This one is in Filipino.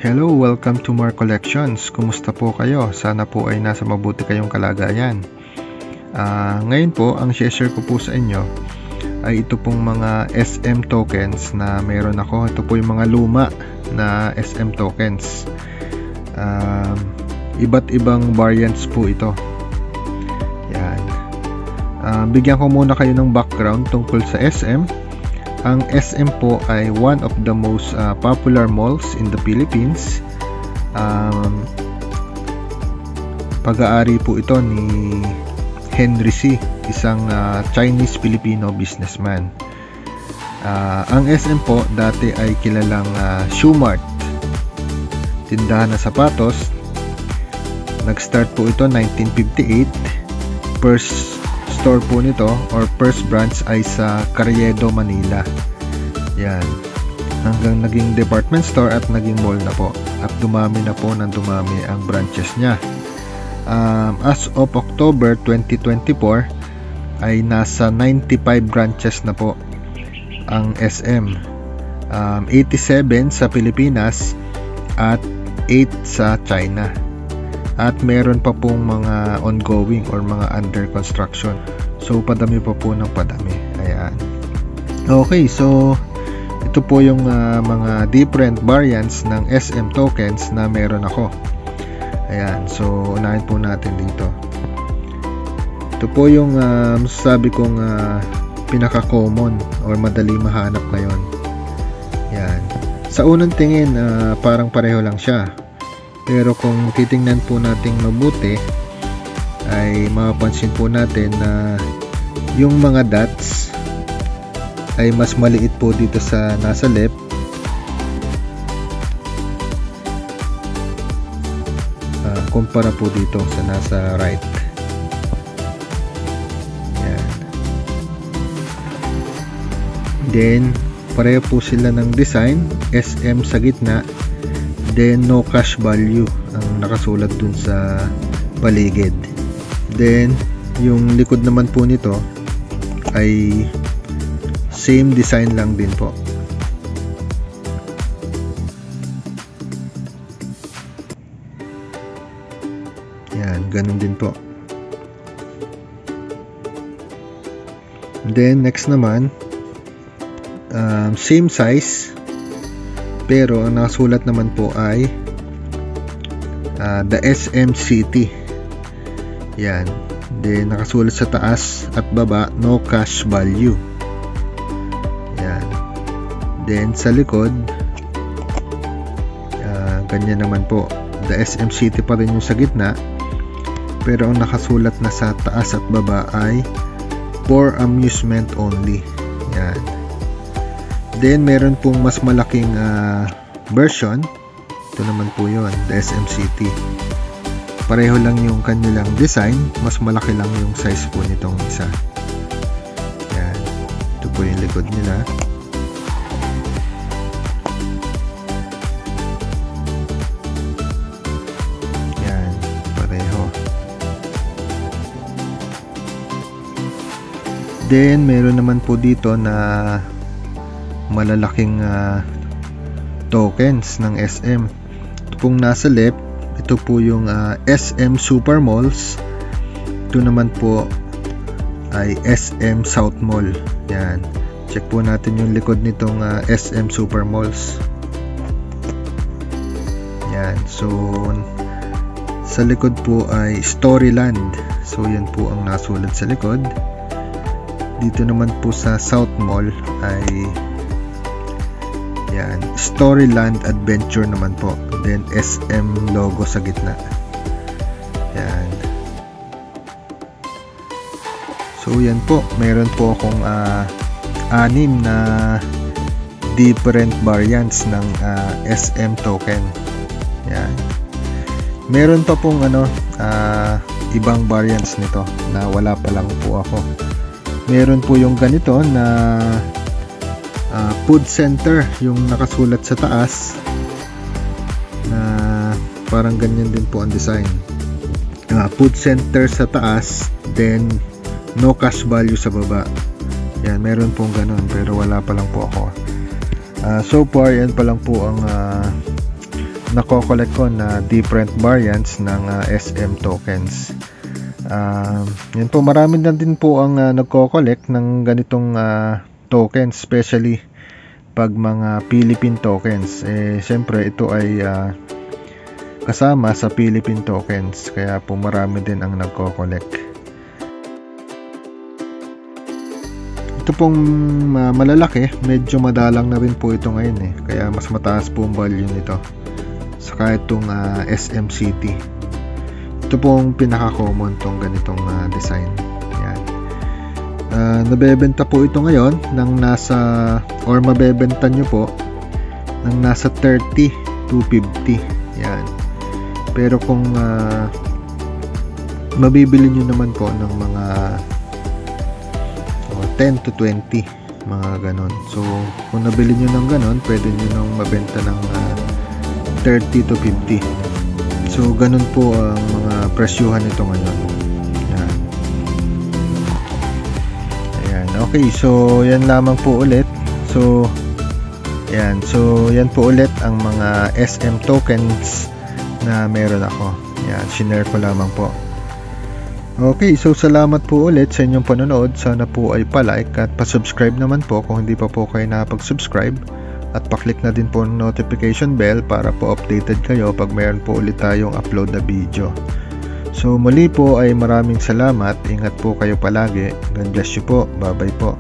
Hello, welcome to Mar Collections. Kumusta po kayo? Sana po ay nasa mabuti kayong kalagayan. Ngayon po, ang share ko po sa inyo ay ito pong mga SM tokens na meron ako. Ito po yung mga luma na SM tokens. Iba't ibang variants po ito. Yan. Bigyan ko muna kayo ng background tungkol sa SM. Ang SM po ay one of the most popular malls in the Philippines. Pag-aari po ito ni Henry C., isang Chinese-Filipino businessman. Ang SM po dati ay kilalang Shoe Mart, tindahan na sapatos. Nag-start po ito 1958. First store po nito or first branch ay sa Carriedo, Manila. Yan. Hanggang naging department store at naging mall na po. At dumami na po ng dumami ang branches niya. As of October 2024 ay nasa 95 branches na po ang SM. 87 sa Pilipinas at 8 sa China. At meron pa pong mga ongoing or mga under construction. So padami pa po ng padami. Ayan. Okay, so ito po yung mga different variants ng SM tokens na meron ako. Ayan, so unahin po natin dito. Ito po yung sabi kong pinaka-common or madali mahanap ngayon. Ayan. Sa unang tingin, parang pareho lang siya. Pero kung titingnan po natin mabuti, ay mapapansin po natin na yung mga dots ay mas maliit po dito sa nasa left. Kumpara po dito sa nasa right. Yan. Then, pareho po sila ng design. SM sa gitna. Then no cash value ang nakasulat dun sa paligid. Then yung likod naman po nito ay same design lang din po. Yan, ganun din po. Then next naman, same size, pero ang nakasulat naman po ay the SM City. Yan. Then nakasulat sa taas at baba, no cash value. Yan. Then sa likod, ganyan naman po. The SM City pa rin yung sa gitna, pero ang nakasulat na sa taas at baba ay for amusement only. Yan. Then meron pong mas malaking version. Ito naman po yun, the SM City. Pareho lang yung kanilang design, mas malaki lang yung size po nitong isa. Yan. Ito po yung likod nila. Yan, pareho. Then meron naman po dito na malalaking tokens ng SM. Ito pong nasa left, ito po yung SM Super Malls. Ito naman po ay SM South Mall. Yan. Check po natin yung likod nitong SM Super Malls. Yan. So sa likod po ay Storyland. So yan po ang nasulat sa likod. Dito naman po sa South Mall ay yan, Storyland Adventure naman po. Then SM logo sa gitna. Yan. So yan po, meron po akong 6 na different variants ng SM token. Yan. Meron pa pong ibang variants nito na wala pa lang po ako. Meron po yung ganito na food center, yung nakasulat sa taas na parang ganyan din po ang design. Food center sa taas, then no cash value sa baba. Yan, meron pong ganun, pero wala pa lang po ako. So far, yan pa lang po ang nako-collect ko na different variants ng SM tokens. Yan po, marami na din po ang nagko-collect ng ganitong tokens, especially pag mga Philippine tokens. Siyempre ito ay kasama sa Philippine tokens, kaya po marami din ang nagko-collect. Ito pong malalaki, medyo madalang na rin po ito ngayon kaya mas mataas po ang value nito. Saka itong SM City. Ito pong pinaka-common tong ganitong design. Yan. Nabebenta po ito ngayon ng nasa, or mabebenta nyo po ng nasa 30 to 50. Yan. Pero kung mabibili nyo naman po ng mga 10 to 20, mga ganon. So kung nabili nyo ng ganon, pwede nyo nang mabenta ng 30 to 50. So ganun po ang mga presyuhan nito ngayon. Yan. Ayan. Okay, so yan lamang po ulit. So yan po ulit ang mga SM tokens na meron ako. Yan, shinare ko lamang po. Okay, so salamat po ulit sa inyong panonood. Sana po ay pa-like at pa-subscribe naman po kung hindi pa po kayo nakapag-subscribe. At pa-click na din po ng notification bell para po updated kayo pag mayroon po ulit tayong upload na video. So muli po ay maraming salamat. Ingat po kayo palagi. God bless you po. Bye bye po.